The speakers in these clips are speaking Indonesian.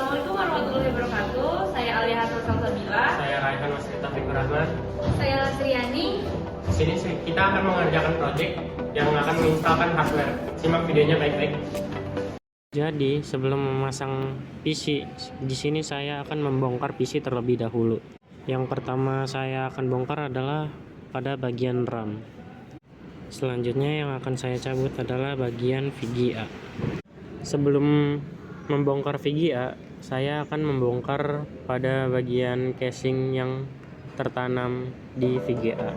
Assalamualaikum warahmatullahi wabarakatuh. Saya Alia Hasan Salsabila. Saya Raihan Mas Taufik Rahman. Saya Lasriani. Di sini kita akan mengerjakan proyek yang akan menginstalkan hardware. Simak videonya baik-baik. Jadi, sebelum memasang PC, di sini saya akan membongkar PC terlebih dahulu. Yang pertama saya akan bongkar adalah pada bagian RAM. Selanjutnya yang akan saya cabut adalah bagian VGA. Sebelum membongkar VGA, saya akan membongkar pada bagian casing yang tertanam di VGA.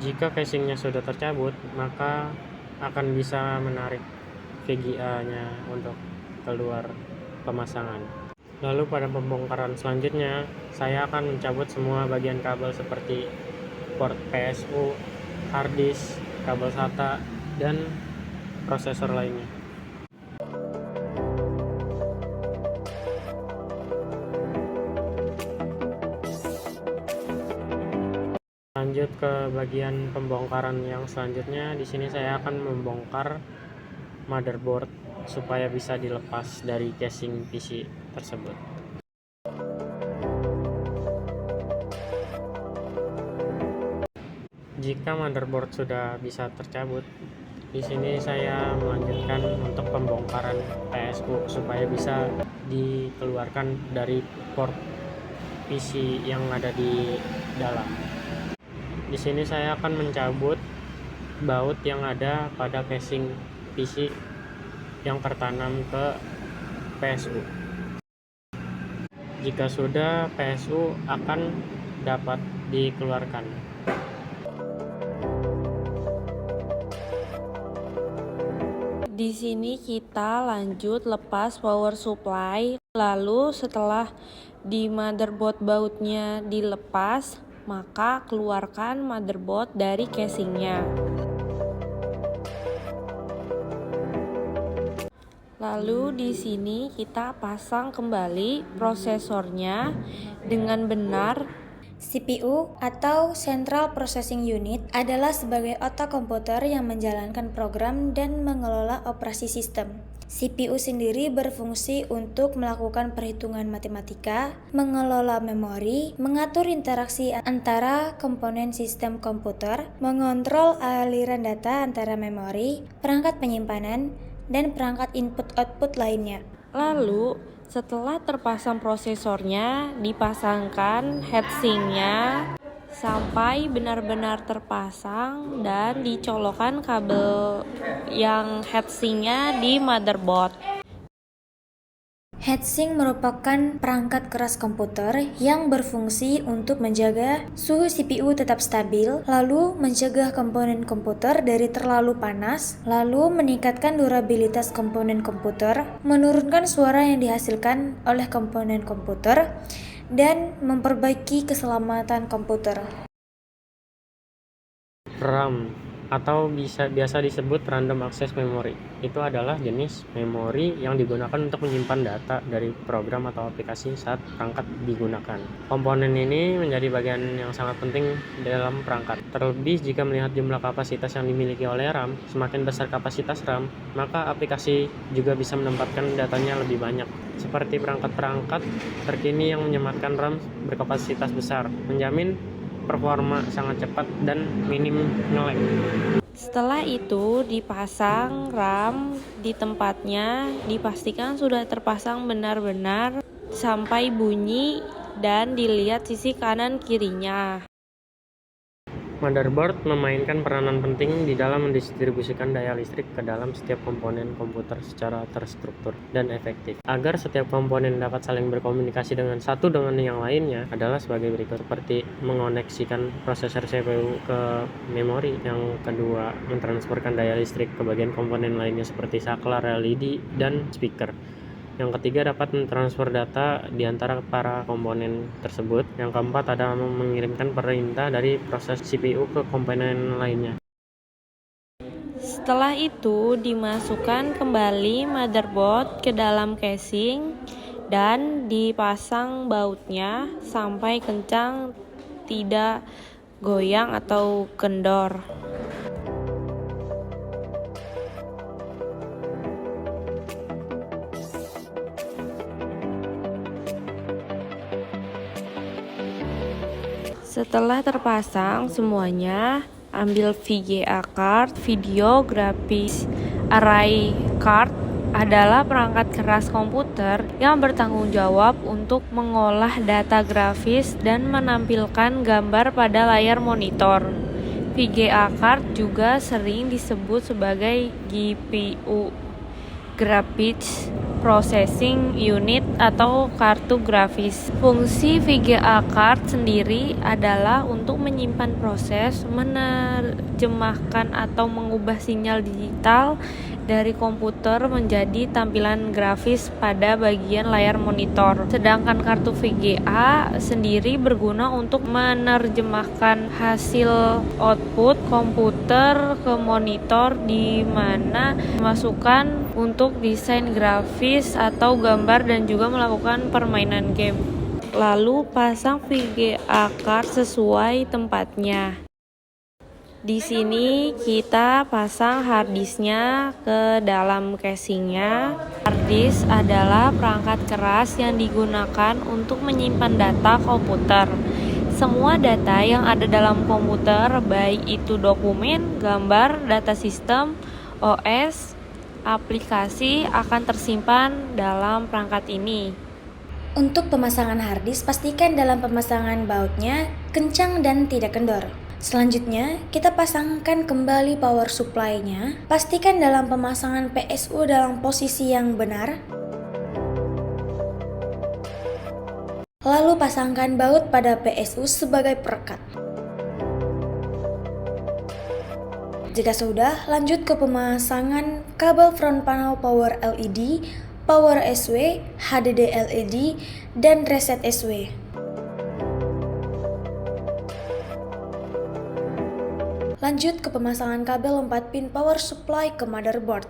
Jika casingnya sudah tercabut, maka akan bisa menarik VGA-nya untuk keluar pemasangan. Lalu pada pembongkaran selanjutnya, saya akan mencabut semua bagian kabel seperti port PSU, hard disk, kabel SATA, dan prosesor lainnya. Lanjut ke bagian pembongkaran yang selanjutnya. Di sini saya akan membongkar motherboard supaya bisa dilepas dari casing PC tersebut. Jika motherboard sudah bisa tercabut, di sini saya melanjutkan untuk pembongkaran PSU supaya bisa dikeluarkan dari port PC yang ada di dalam. Di sini saya akan mencabut baut yang ada pada casing PC yang tertanam ke PSU. Jika sudah, PSU akan dapat dikeluarkan. Di sini kita lanjut lepas power supply. Lalu setelah di motherboard bautnya dilepas, maka keluarkan motherboard dari casingnya. Lalu di sini kita pasang kembali prosesornya dengan benar. CPU atau Central Processing Unit adalah sebagai otak komputer yang menjalankan program dan mengelola operasi sistem. CPU sendiri berfungsi untuk melakukan perhitungan matematika, mengelola memori, mengatur interaksi antara komponen sistem komputer, mengontrol aliran data antara memori, perangkat penyimpanan, dan perangkat input-output lainnya. Lalu setelah terpasang prosesornya, dipasangkan heatsinknya sampai benar-benar terpasang dan dicolokkan kabel yang heatsinknya di motherboard. Heatsink merupakan perangkat keras komputer yang berfungsi untuk menjaga suhu CPU tetap stabil, lalu mencegah komponen komputer dari terlalu panas, lalu meningkatkan durabilitas komponen komputer, menurunkan suara yang dihasilkan oleh komponen komputer, dan memperbaiki keselamatan komputer. RAM atau biasa disebut random access memory. Itu adalah jenis memori yang digunakan untuk menyimpan data dari program atau aplikasi saat perangkat digunakan. Komponen ini menjadi bagian yang sangat penting dalam perangkat. Terlebih jika melihat jumlah kapasitas yang dimiliki oleh RAM, semakin besar kapasitas RAM, maka aplikasi juga bisa menempatkan datanya lebih banyak. Seperti perangkat-perangkat terkini yang menyematkan RAM berkapasitas besar, menjamin performa sangat cepat dan minim nge-lag. Setelah itu dipasang RAM di tempatnya, dipastikan sudah terpasang benar-benar sampai bunyi dan dilihat sisi kanan kirinya. Motherboard memainkan peranan penting di dalam mendistribusikan daya listrik ke dalam setiap komponen komputer secara terstruktur dan efektif. Agar setiap komponen dapat saling berkomunikasi dengan satu dengan yang lainnya adalah sebagai berikut, seperti mengoneksikan prosesor CPU ke memori. Yang kedua, mentransferkan daya listrik ke bagian komponen lainnya seperti saklar, LED, dan speaker. Yang ketiga, dapat mentransfer data di antara para komponen tersebut. Yang keempat, adalah mengirimkan perintah dari proses CPU ke komponen lainnya. Setelah itu dimasukkan kembali motherboard ke dalam casing dan dipasang bautnya sampai kencang, tidak goyang atau kendor. Setelah terpasang semuanya, ambil VGA card. Video Graphics Array Card adalah perangkat keras komputer yang bertanggung jawab untuk mengolah data grafis dan menampilkan gambar pada layar monitor. VGA card juga sering disebut sebagai GPU, Graphics Processing Unit, atau kartu grafis. Fungsi VGA card sendiri adalah untuk menyimpan proses, menerjemahkan atau mengubah sinyal digital dari komputer menjadi tampilan grafis pada bagian layar monitor. Sedangkan kartu VGA sendiri berguna untuk menerjemahkan hasil output komputer ke monitor, di mana dimasukkan untuk desain grafis atau gambar dan juga melakukan permainan game. Lalu pasang VGA card sesuai tempatnya. Di sini kita pasang harddisknya ke dalam casingnya. Harddisk adalah perangkat keras yang digunakan untuk menyimpan data komputer. Semua data yang ada dalam komputer, baik itu dokumen, gambar, data sistem, OS, aplikasi, akan tersimpan dalam perangkat ini. Untuk pemasangan harddisk, pastikan dalam pemasangan bautnya kencang dan tidak kendor. Selanjutnya, kita pasangkan kembali power supply-nya. Pastikan dalam pemasangan PSU dalam posisi yang benar. Lalu pasangkan baut pada PSU sebagai perekat. Jika sudah, lanjut ke pemasangan kabel front panel power LED, power SW, HDD LED, dan reset SW. Lanjut ke pemasangan kabel 4 pin power supply ke motherboard.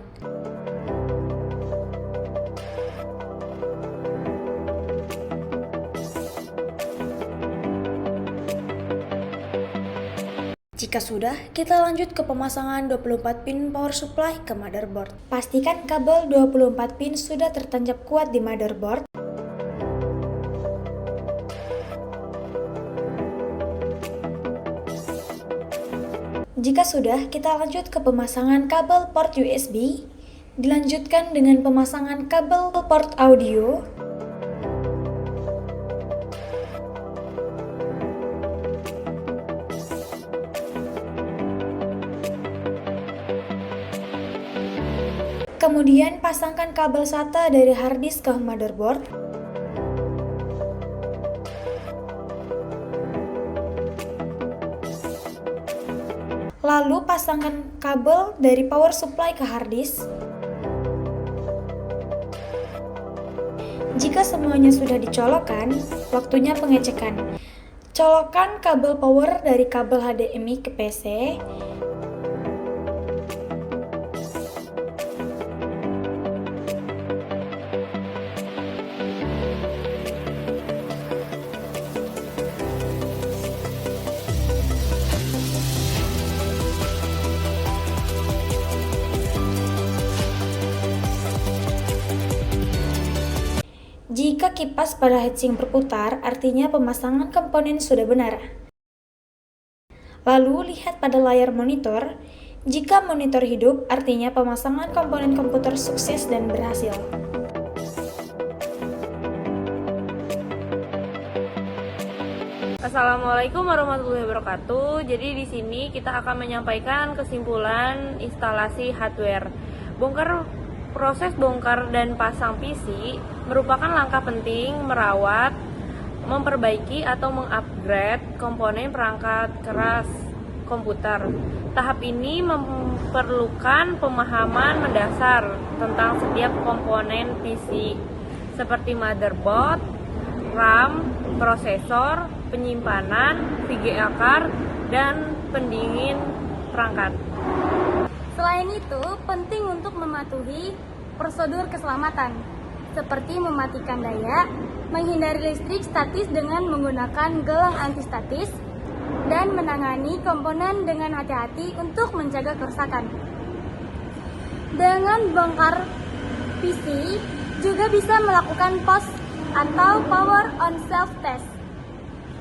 Jika sudah, kita lanjut ke pemasangan 24 pin power supply ke motherboard. Pastikan kabel 24 pin sudah tertancap kuat di motherboard. Jika sudah, kita lanjut ke pemasangan kabel port USB. Dilanjutkan dengan pemasangan kabel port audio. Kemudian pasangkan kabel SATA dari harddisk ke motherboard. Lalu pasangkan kabel dari power supply ke harddisk. Jika semuanya sudah dicolokkan, waktunya pengecekan. Colokkan kabel power dari kabel HDMI ke PC. Jika kipas pada heatsink berputar, artinya pemasangan komponen sudah benar. Lalu lihat pada layar monitor. Jika monitor hidup, artinya pemasangan komponen komputer sukses dan berhasil. Assalamualaikum warahmatullahi wabarakatuh. Jadi di sini kita akan menyampaikan kesimpulan instalasi hardware. Proses bongkar dan pasang PC merupakan langkah penting merawat, memperbaiki atau mengupgrade komponen perangkat keras komputer. Tahap ini memerlukan pemahaman mendasar tentang setiap komponen PC seperti motherboard, RAM, prosesor, penyimpanan, VGA card, dan pendingin perangkat. Selain itu, penting untuk mematuhi prosedur keselamatan, seperti mematikan daya, menghindari listrik statis dengan menggunakan gelang antistatis, dan menangani komponen dengan hati-hati untuk mencegah kerusakan. Dengan bongkar PC, juga bisa melakukan POS atau Power on Self Test.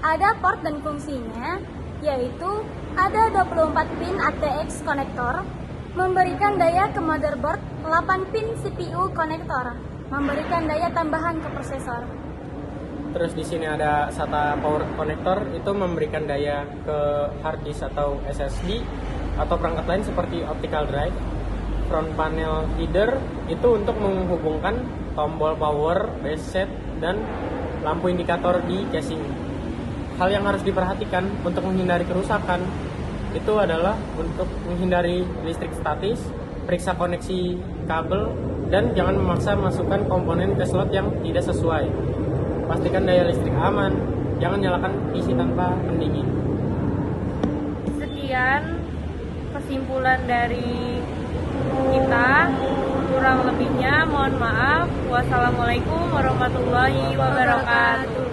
Ada port dan fungsinya, yaitu ada 24 pin ATX konektor, memberikan daya ke motherboard, 8 pin CPU konektor, memberikan daya tambahan ke prosesor. Terus di sini ada SATA power connector, itu memberikan daya ke hard disk atau SSD atau perangkat lain seperti optical drive. Front panel header itu untuk menghubungkan tombol power, base set, dan lampu indikator di casing. Hal yang harus diperhatikan untuk menghindari kerusakan itu adalah untuk menghindari listrik statis, periksa koneksi kabel, dan jangan memaksa masukkan komponen ke slot yang tidak sesuai. Pastikan daya listrik aman, jangan nyalakan PC tanpa pendingin. Sekian kesimpulan dari kita, kurang lebihnya mohon maaf. Wassalamualaikum warahmatullahi wabarakatuh.